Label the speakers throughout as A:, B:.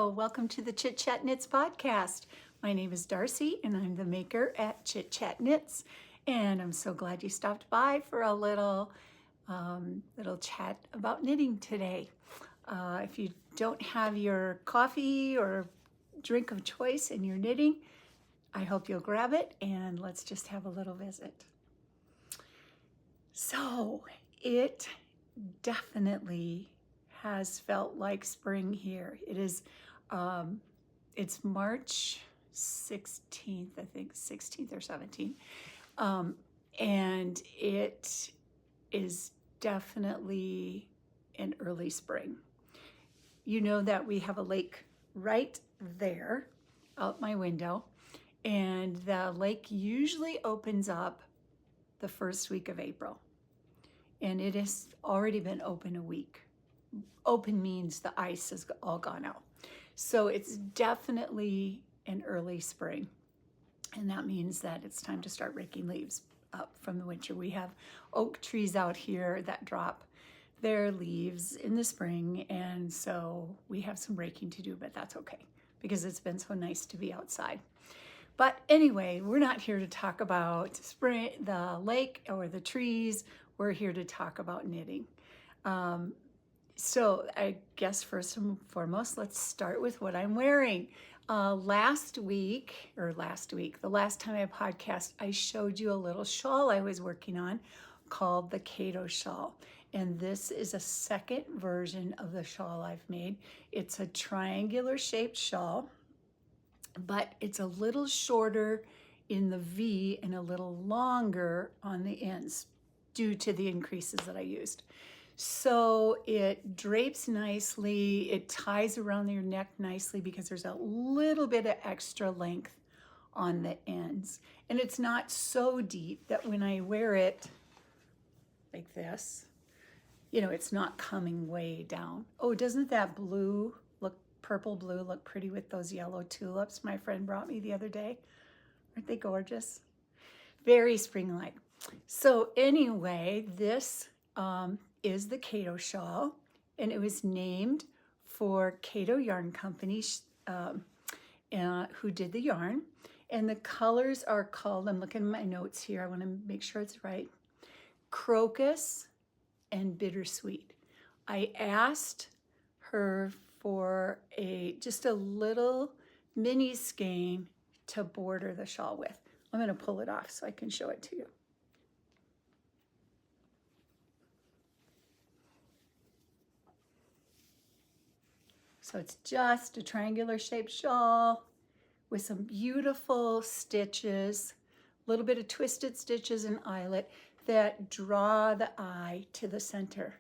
A: Hello, welcome to the Chitchatknits podcast. My name is Darcy and I'm the maker at Chitchatknits, and I'm so glad you stopped by for a little chat about knitting today. If you don't have your coffee or drink of choice and you're knitting, I hope you'll grab it and let's just have a little visit. So it definitely has felt like spring here. It is, it's March 16th, I think 16th or 17th. And it is definitely an early spring. You know that we have a lake right there out my window, and the lake usually opens up the first week of April. And it has already been open a week. Open means the ice has all gone out. So it's definitely an early spring. And that means that it's time to start raking leaves up from the winter. We have oak trees out here that drop their leaves in the spring. And so we have some raking to do, but that's okay because it's been so nice to be outside. But anyway, we're not here to talk about spring, the lake or the trees. We're here to talk about knitting. So I guess first and foremost, let's start with what I'm wearing. The last time I podcast, I showed you a little shawl I was working on called the Kato shawl. And this is a second version of the shawl I've made. It's a triangular shaped shawl, but it's a little shorter in the V and a little longer on the ends due to the increases that I used. So it drapes nicely, it ties around your neck nicely because there's a little bit of extra length on the ends. And it's not so deep that when I wear it like this, you know, it's not coming way down. Oh, doesn't that purple blue look pretty with those yellow tulips my friend brought me the other day? Aren't they gorgeous? Very spring-like. So anyway, this is the Kato shawl, and it was named for Kato Yarn Company who did the yarn. And the colors are called, I'm looking at my notes here, I want to make sure it's right, Crocus and Bittersweet. I asked her for just a little mini skein to border the shawl with. I'm going to pull it off so I can show it to you. So it's just a triangular shaped shawl with some beautiful stitches, a little bit of twisted stitches and eyelet that draw the eye to the center.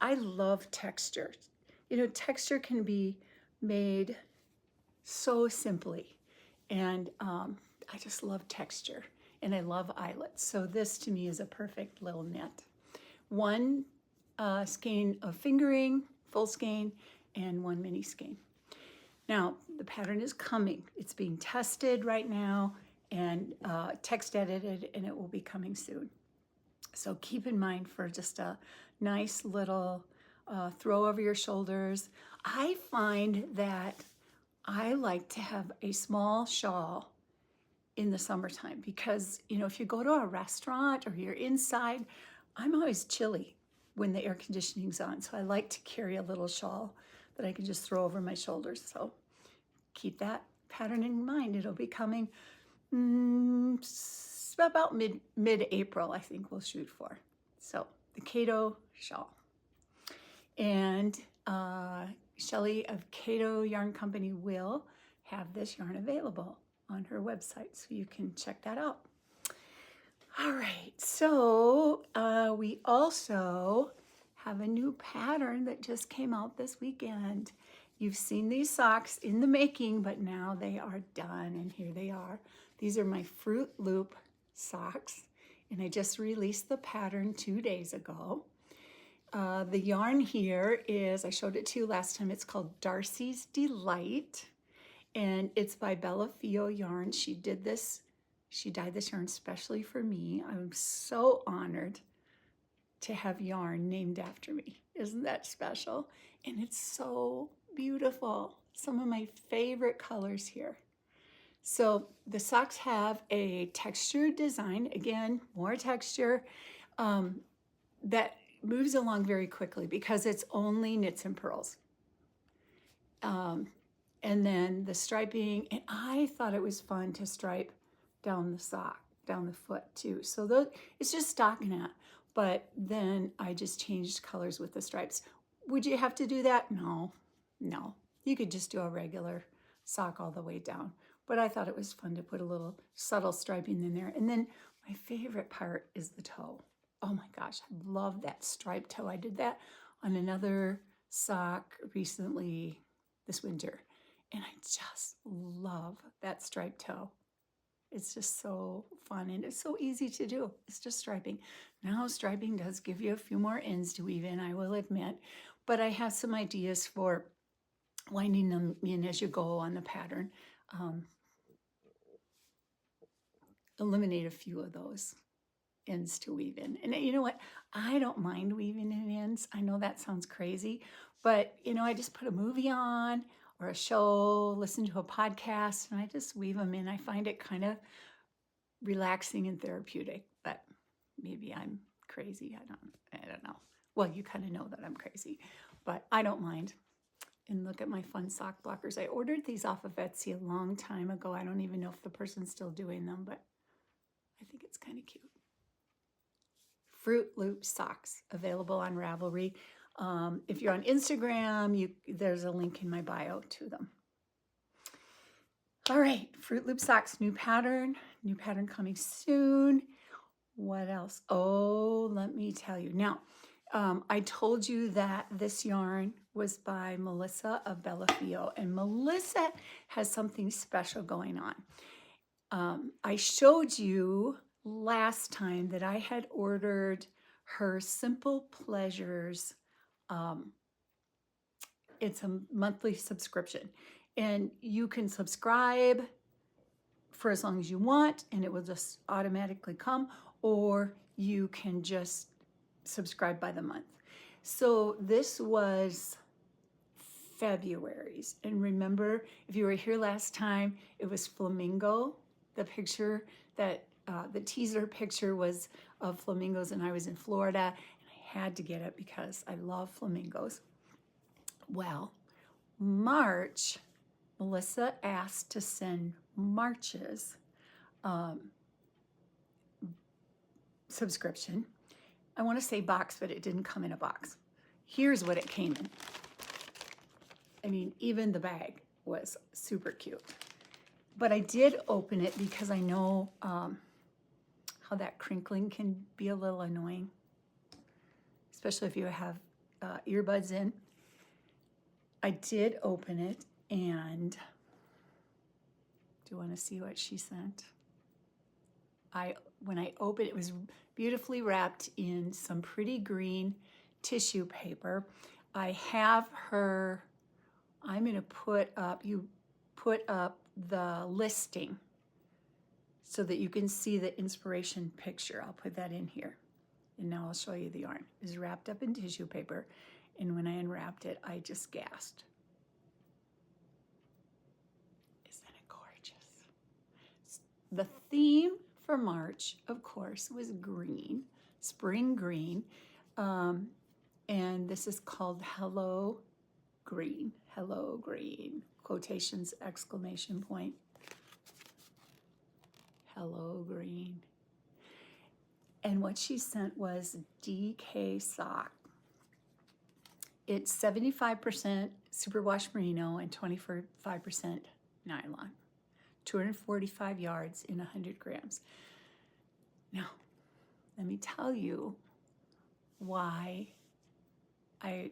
A: I love texture. You know, texture can be made so simply. And I just love texture and I love eyelets. So this to me is a perfect little knit. One skein of fingering, full skein, and one mini skein. Now the pattern is coming. It's being tested right now and text edited, and it will be coming soon. So keep in mind for just a nice little throw over your shoulders. I find that I like to have a small shawl in the summertime because, you know, if you go to a restaurant or you're inside, I'm always chilly when the air conditioning's on. So I like to carry a little shawl that I can just throw over my shoulders. So keep that pattern in mind. It'll be coming about mid-April, I think we'll shoot for. So the Kato shawl. And Shelly of Kato Yarn Company will have this yarn available on her website, so you can check that out. All right, so we also have a new pattern that just came out this weekend. You've seen these socks in the making, but now they are done, and here they are. These are my Fro Loop Socks, and I just released the pattern 2 days ago. The yarn here is, I showed it to you last time, it's called Darcy's Delight, and it's by Bella Fio Yarn. She dyed this yarn especially for me. I'm so honored to have yarn named after me. Isn't that special? And it's so beautiful. some of my favorite colors here. So the socks have a textured design, again, more texture, that moves along very quickly because it's only knits and purls. And then the striping, and I thought it was fun to stripe down the sock, down the foot too. So it's just stockinette, but then I just changed colors with the stripes. Would you have to do that? No. You could just do a regular sock all the way down. But I thought it was fun to put a little subtle striping in there. And then my favorite part is the toe. Oh my gosh, I love that striped toe. I did that on another sock recently this winter. And I just love that striped toe. It's just so fun and it's so easy to do. It's just striping. Now striping does give you a few more ends to weave in, I will admit, but I have some ideas for winding them in as you go on the pattern. Eliminate a few of those ends to weave in. And you know what? I don't mind weaving in ends. I know that sounds crazy, but you know, I just put a movie on or a show, listen to a podcast, and I just weave them in. I find it kind of relaxing and therapeutic, but maybe I'm crazy. I don't know. Well, you kind of know that I'm crazy, but I don't mind. And look at my fun sock blockers. I ordered these off of Etsy a long time ago. I don't even know if the person's still doing them, but I think it's kind of cute. Fro Loop Socks, available on Ravelry. If you're on Instagram, there's a link in my bio to them. All right, Fro Loop Socks, new pattern coming soon. What else? Oh, let me tell you. Now, I told you that this yarn was by Melissa of Bellafio, and Melissa has something special going on. I showed you last time that I had ordered her Simple Pleasures. It's a monthly subscription, and you can subscribe for as long as you want, and it will just automatically come, or you can just subscribe by the month. So this was February's, and remember, if you were here last time, it was flamingo. The picture that the teaser picture was of flamingos, and I was in Florida, and I had to get it because I love flamingos. Well, March, Melissa asked to send March's subscription. I want to say box, but it didn't come in a box. Here's what it came in. I mean, even the bag was super cute. But I did open it because I know how that crinkling can be a little annoying, especially if you have earbuds in. I did open it, and do you want to see what she sent? When I opened it, it was beautifully wrapped in some pretty green tissue paper. I have her, I'm going to put up the listing so that you can see the inspiration picture. I'll put that in here. And now I'll show you the yarn. It was wrapped up in tissue paper, and when I unwrapped it, I just gasped. Isn't it gorgeous? The theme for March, of course, was green, spring green. And this is called Hello Green, quotations, exclamation point. Hello Green. And what she sent was DK sock. It's 75% superwash merino and 25% nylon. 245 yards in 100 grams. Now, let me tell you why I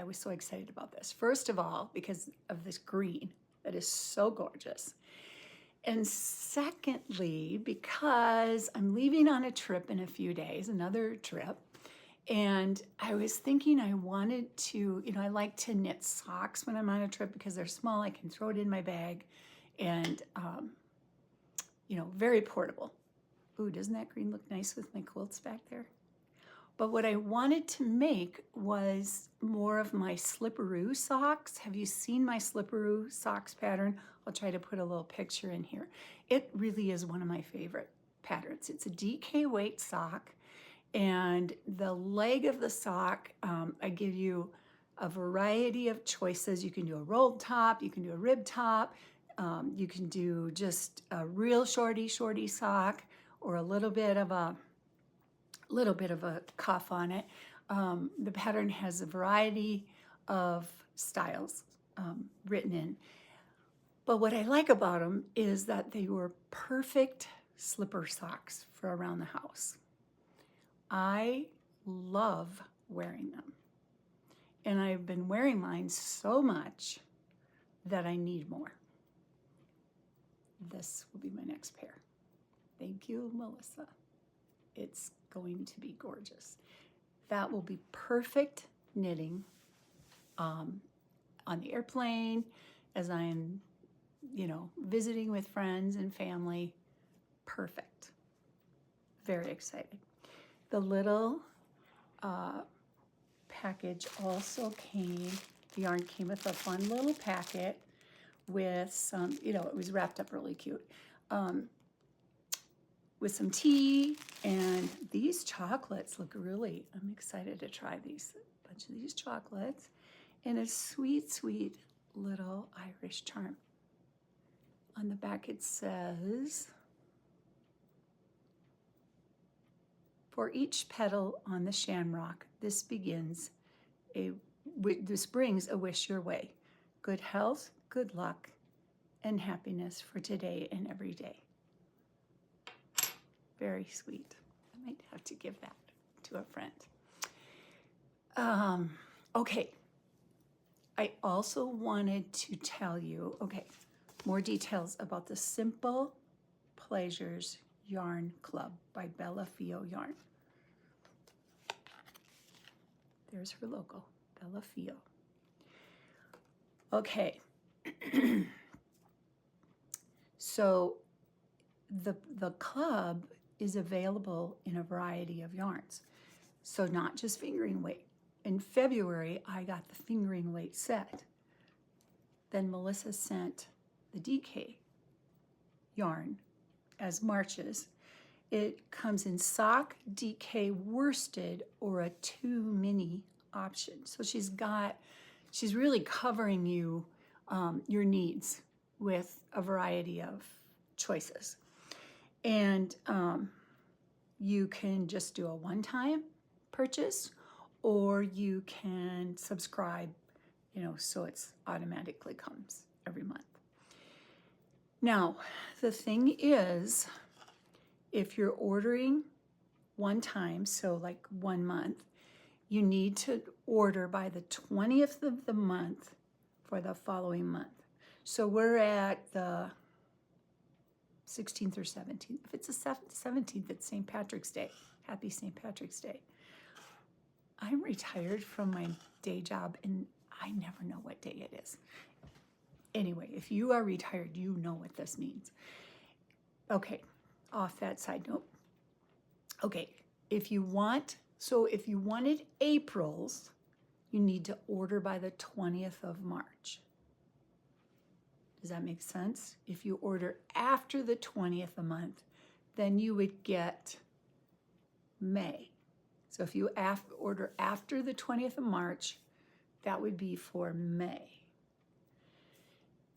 A: was so excited about this. First of all, because of this green that is so gorgeous. And secondly, because I'm leaving on a trip in a few days, another trip. And I was thinking I wanted to, I like to knit socks when I'm on a trip because they're small. I can throw it in my bag and, very portable. Ooh, doesn't that green look nice with my quilts back there? But what I wanted to make was more of my slipperoo socks. Have you seen my slipperoo socks pattern? I'll try to put a little picture in here. It really is one of my favorite patterns. It's a DK weight sock, and the leg of the sock, I give you a variety of choices. You can do a rolled top, you can do a rib top, you can do just a real shorty sock, or a little bit of a cuff on it. The pattern has a variety of styles written in. But what I like about them is that they were perfect slipper socks for around the house. I love wearing them. And I've been wearing mine so much that I need more. This will be my next pair. Thank you, Melissa. It's going to be gorgeous. That will be perfect knitting on the airplane, as I'm, visiting with friends and family. Perfect. Very excited. The little package also came, the yarn came with a fun little packet with some, it was wrapped up really cute. With some tea, and these chocolates look really, I'm excited to try these, a bunch of these chocolates, and a sweet, sweet little Irish charm. On the back it says, for each petal on the shamrock, this brings a wish your way. Good health, good luck, and happiness for today and every day. Very sweet. I might have to give that to a friend. Okay. I also wanted to tell you, more details about the Simple Pleasures Yarn Club by Bella Fio Yarn. There's her logo, Bella Fio. Okay. So the club is available in a variety of yarns. So not just fingering weight. In February, I got the fingering weight set. Then Melissa sent the DK yarn as March's. It comes in sock, DK worsted, or a 2 mini option. So she's really covering you, your needs with a variety of choices. And you can just do a one-time purchase, or you can subscribe, so it's automatically comes every month. Now, the thing is, if you're ordering one time, so like 1 month, you need to order by the 20th of the month for the following month. So we're at the 16th or 17th. If it's the 17th, it's St. Patrick's Day. Happy St. Patrick's Day. I'm retired from my day job, and I never know what day it is. Anyway, if you are retired, you know what this means. Okay, off that side note. Okay, if you wanted April's, you need to order by the 20th of March. Does that make sense? If you order after the 20th a month, then you would get May. So if you order after the 20th of March, that would be for May.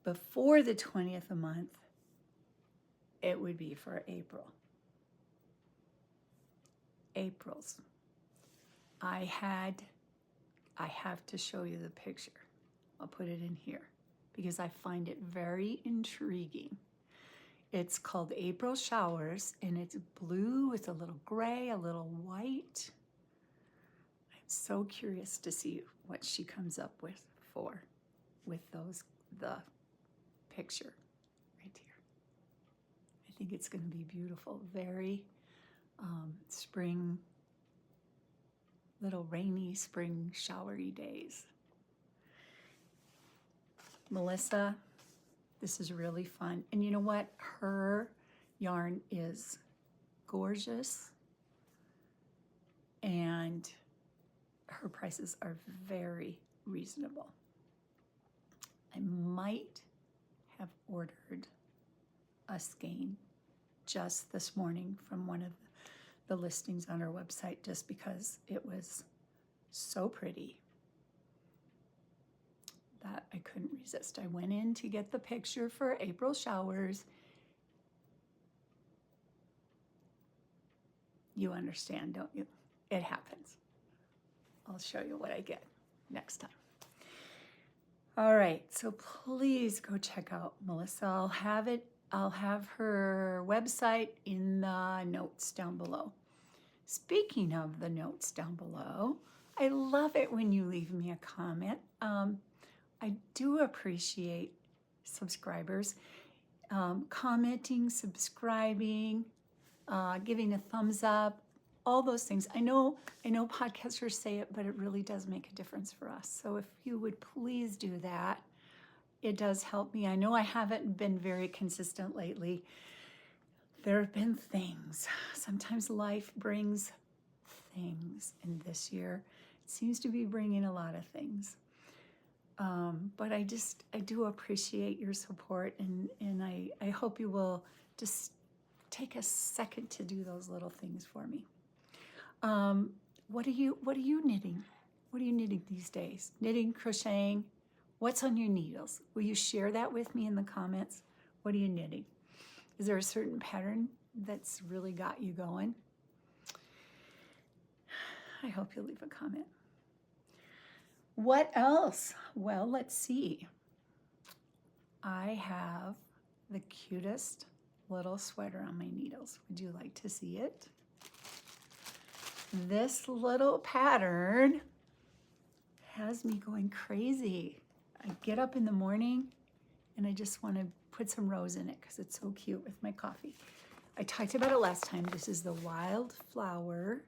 A: Before the 20th a month, it would be for April. April's. I have to show you the picture. I'll put it in here because I find it very intriguing. It's called April Showers, and it's blue with a little gray, a little white. I'm so curious to see what she comes up with the picture right here. I think it's going to be beautiful. Very spring, little rainy spring showery days. Melissa, this is really fun. And you know what? Her yarn is gorgeous. and her prices are very reasonable. I might have ordered a skein just this morning from one of the listings on our website just because it was so pretty that I couldn't resist. I went in to get the picture for April showers. You understand, don't you? It happens. I'll show you what I get next time. All right, so please go check out Melissa. I'll have her website in the notes down below. Speaking of the notes down below, I love it when you leave me a comment. I do appreciate subscribers commenting, subscribing, giving a thumbs up, all those things. I know podcasters say it, but it really does make a difference for us. So if you would please do that, it does help me. I know I haven't been very consistent lately. There have been things. Sometimes life brings things, and this year it seems to be bringing a lot of things. But I do appreciate your support, and I hope you will just take a second to do those little things for me. What are you knitting? What are you knitting these days? Knitting, crocheting? What's on your needles? Will you share that with me in the comments? What are you knitting? Is there a certain pattern that's really got you going? I hope you'll leave a comment. What else? Well, let's see. I have the cutest little sweater on my needles. Would you like to see it? This little pattern has me going crazy. I get up in the morning and I just want to put some rose in it because it's so cute with my coffee. I talked about it last time. This is the Wild Flower,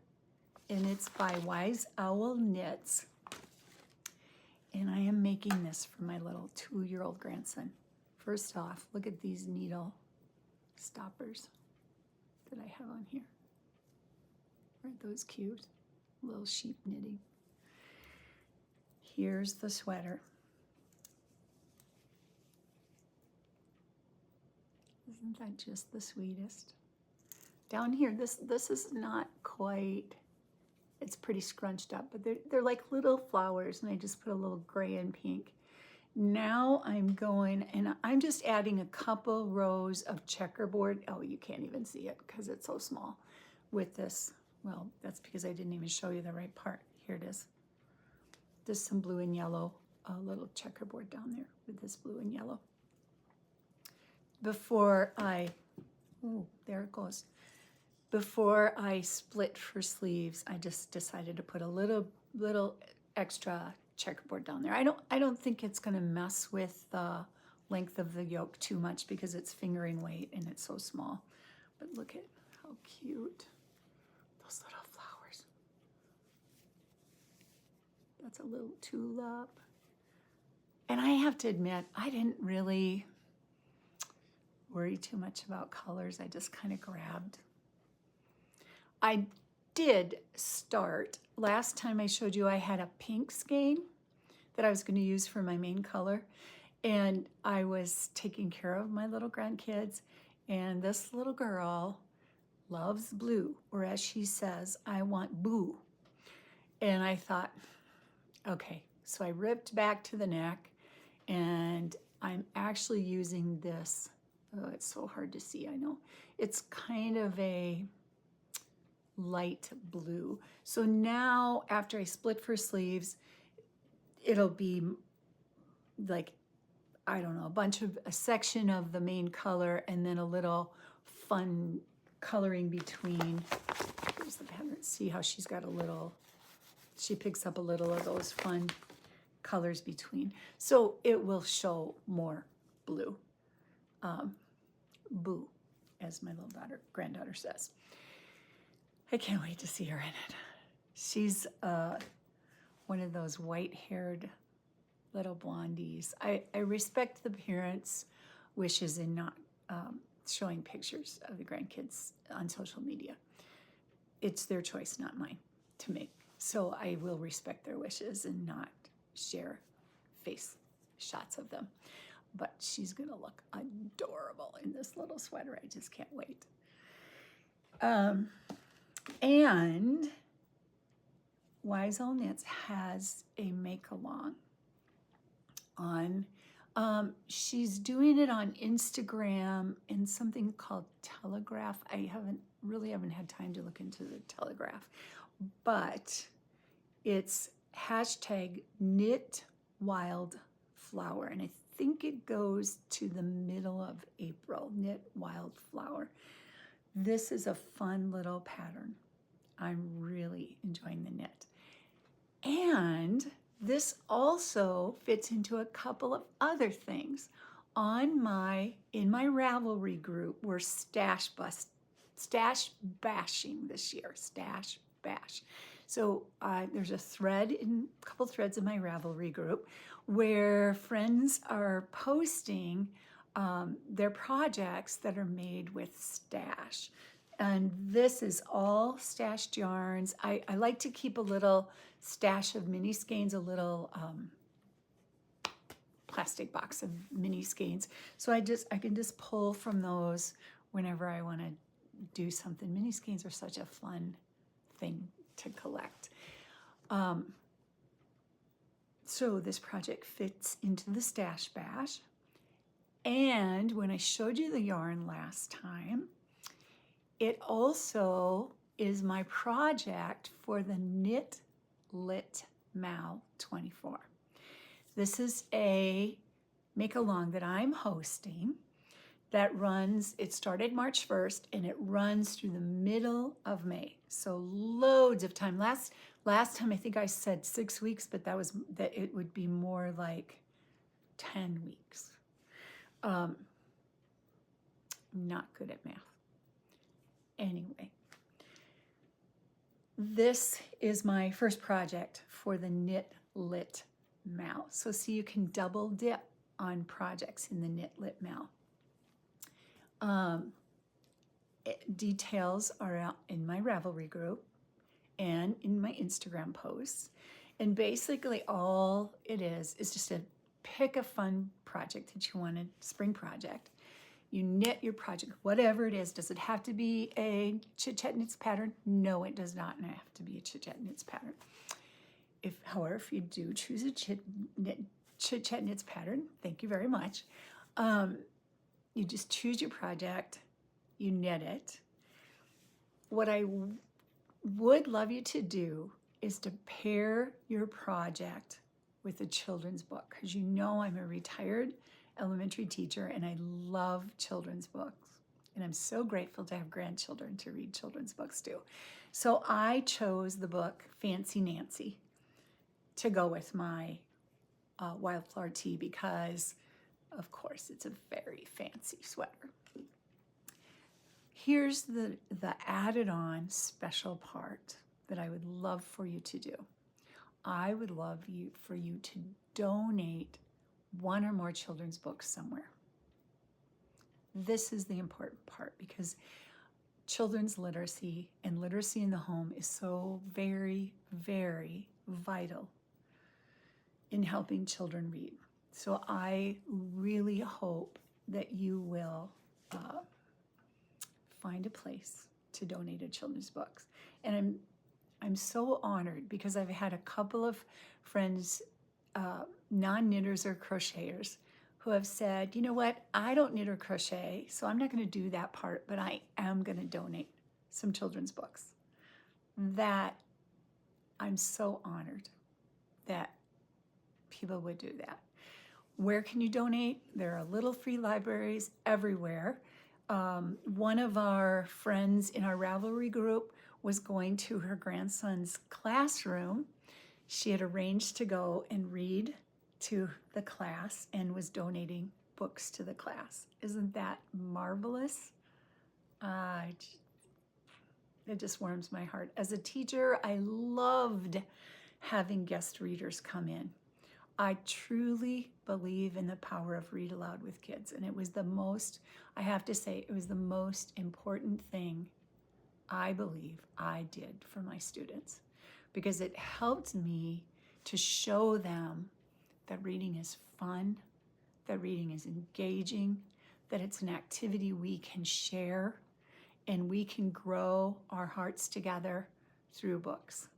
A: and it's by Wise Owl Knits. And I am making this for my little 2-year-old grandson. First off, look at these needle stoppers that I have on here. Aren't those cute? Little sheep knitting. Here's the sweater. Isn't that just the sweetest? Down here, this is not quite, it's pretty scrunched up, but they're like little flowers, and I just put a little gray and pink. Now I'm going, and I'm just adding a couple rows of checkerboard. Oh, you can't even see it because it's so small with this. Well, that's because I didn't even show you the right part. Here it is. There's some blue and yellow, a little checkerboard down there with this blue and yellow. Before I, oh, there it goes. Before I split for sleeves, I just decided to put a little extra checkerboard down there. I don't think it's going to mess with the length of the yoke too much because it's fingering weight and it's so small. But look at how cute those little flowers. That's a little tulip. And I have to admit, I didn't really worry too much about colors. I just kind of grabbed. I did start, last time I showed you I had a pink skein that I was going to use for my main color, and I was taking care of my little grandkids, and this little girl loves blue, or as she says, I want boo. And I thought, okay, so I ripped back to the neck, and I'm actually using this. Oh, it's so hard to see, I know. It's kind of a light blue. So now after I split for sleeves, it'll be like, I don't know, a section of the main color and then a little fun coloring between. Here's the pattern. See how she's got a little, she picks up a little of those fun colors between. So it will show more blue. Boo, as my little granddaughter says. I can't wait to see her in it. She's one of those white-haired little blondies. I respect the parents' wishes in not showing pictures of the grandkids on social media. It's their choice, not mine. to make. So I will respect their wishes and not share face shots of them. But she's gonna look adorable in this little sweater. I just can't wait. And Wise Old Knits has a make-along on, she's doing it on Instagram and something called Telegraph. I haven't had time to look into the Telegraph, but it's hashtag knit wildflower, and I think it goes to the middle of April. Knit wildflower. This is a fun little pattern. I'm really enjoying the knit. And this also fits into a couple of other things. In my Ravelry group, we're stash bashing this year, stash bash. So there's a couple threads in my Ravelry group where friends are posting their projects that are made with stash. And this is all stashed yarns. I like to keep a little stash of mini skeins, a little plastic box of mini skeins. So I can just pull from those whenever I want to do something. Mini skeins are such a fun thing to collect. So this project fits into the stash bash. And when I showed you the yarn last time, it also is my project for the Knit Lit Mal 24. This is a make-along that I'm hosting that runs, it started March 1st and it runs through the middle of May. So loads of time. Last time I think I said 6 weeks, but that it would be more like 10 weeks. Not good at math. Anyway, this is my first project for the Knit Lit Mal. So see, you can double dip on projects in the Knit Lit Mal. Details are out in my Ravelry group and in my Instagram posts. And basically all it is just to pick a fun project that you want, a spring project. You knit your project, whatever it is. Does it have to be a chitchatknits pattern? No, it does not have to be a chitchatknits pattern. However, if you do choose a chitchatknits pattern, thank you very much. You just choose your project, you knit it. What I would love you to do is to pair your project with a children's book, because you know I'm a retired elementary teacher and I love children's books. And I'm so grateful to have grandchildren to read children's books too. So I chose the book Fancy Nancy to go with my wildflower tee because, of course, it's a very fancy sweater. Here's the added on special part that I would love for you to do. I would love for you to donate one or more children's books somewhere. This is the important part because children's literacy and literacy in the home is so very, very vital in helping children read. So I really hope that you will find a place to donate a children's books. And I'm so honored because I've had a couple of friends, non-knitters or crocheters, who have said, you know what, I don't knit or crochet, so I'm not going to do that part, but I am going to donate some children's books. That I'm so honored that people would do that. Where can you donate? There are little free libraries everywhere. One of our friends in our Ravelry group was going to her grandson's classroom. She had arranged to go and read to the class and was donating books to the class. Isn't that marvelous? It just warms my heart. As a teacher, I loved having guest readers come in. I truly believe in the power of read aloud with kids. And it was I have to say, it was the most important thing I believe I did for my students. because it helped me to show them that reading is fun, that reading is engaging, that it's an activity we can share, and we can grow our hearts together through books.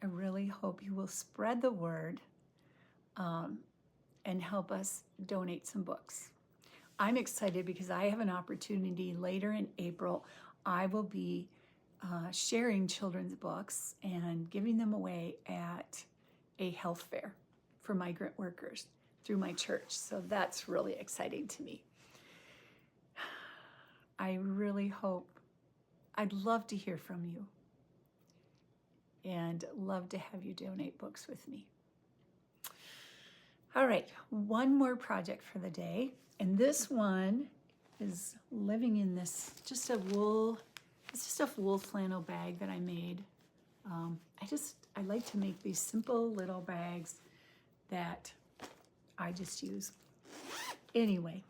A: I really hope you will spread the word and help us donate some books. I'm excited because I have an opportunity later in April. I will be sharing children's books and giving them away at a health fair for migrant workers through my church. So that's really exciting to me. I really hope, I'd love to hear from you and love to have you donate books with me. All right, one more project for the day. And this one is living in this, it's just a wool flannel bag that I made. I like to make these simple little bags that I just use. Anyway,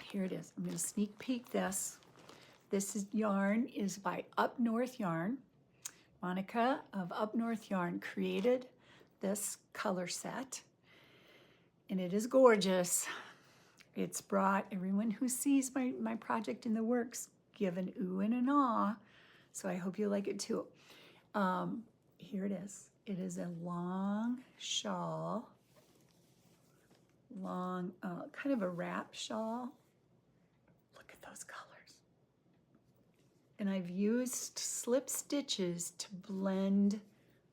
A: here it is. I'm going to sneak peek this. Yarn is by Up North Yarn. Monica of Up North Yarn created this color set, and it is gorgeous. It's brought everyone who sees my project in the works give an ooh and an ah, so I hope you like it too. Here it is. It is a long shawl, kind of a wrap shawl. Look at those colors. And I've used slip stitches to blend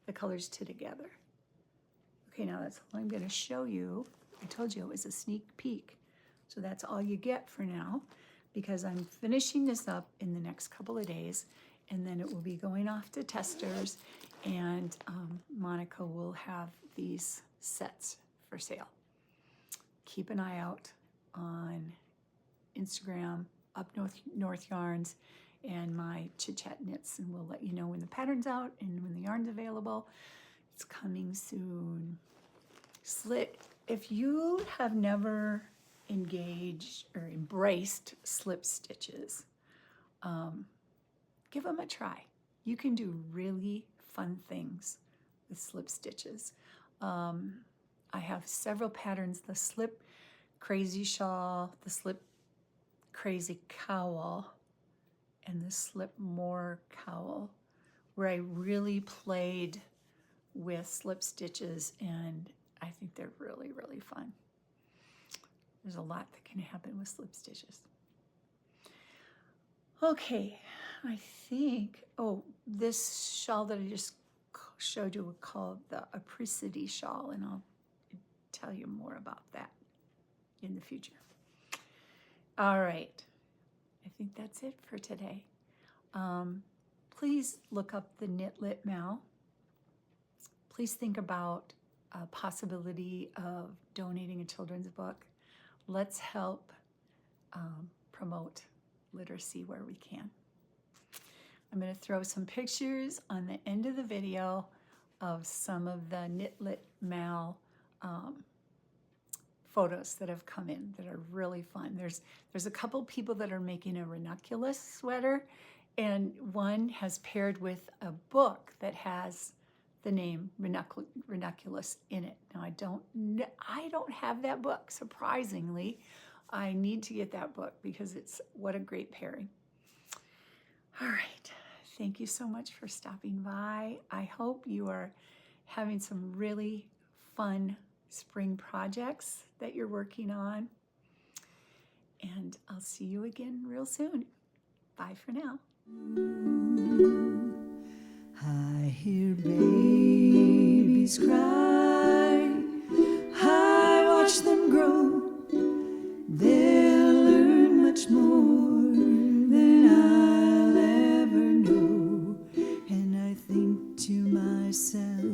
A: the colors together. Okay, now that's all I'm going to show you. I told you it was a sneak peek. So that's all you get for now, because I'm finishing this up in the next couple of days, and then it will be going off to testers, and Monica will have these sets for sale. Keep an eye out on Instagram, Up North Yarns, and my chitchatknits, and we'll let you know when the pattern's out and when the yarn's available. It's coming soon. If you have never engaged or embraced slip stitches, give them a try. You can do really fun things with slip stitches. I have several patterns: the slip crazy shawl, the slip crazy cowl, and the slip more cowl, where I really played with slip stitches, and I think they're really, really fun. There's a lot that can happen with slip stitches. Okay, I think, this shawl that I just showed you was called the Apricity shawl, and I'll tell you more about that in the future. All right, I think that's it for today. Please look up the Knitlit Mal. Please think about a possibility of donating a children's book. Let's help promote literacy where we can. I'm going to throw some pictures on the end of the video of some of the Knitlit Mal photos that have come in that are really fun. There's a couple people that are making a ranunculus sweater, and one has paired with a book that has the name ranunculus in it. Now I don't have that book, surprisingly. I need to get that book because what a great pairing. All right, thank you so much for stopping by. I hope you are having some really fun spring projects that you're working on. And I'll see you again real soon. Bye for now.
B: I hear babies cry, I watch them grow, they'll learn much more than I'll ever know, and I think to myself,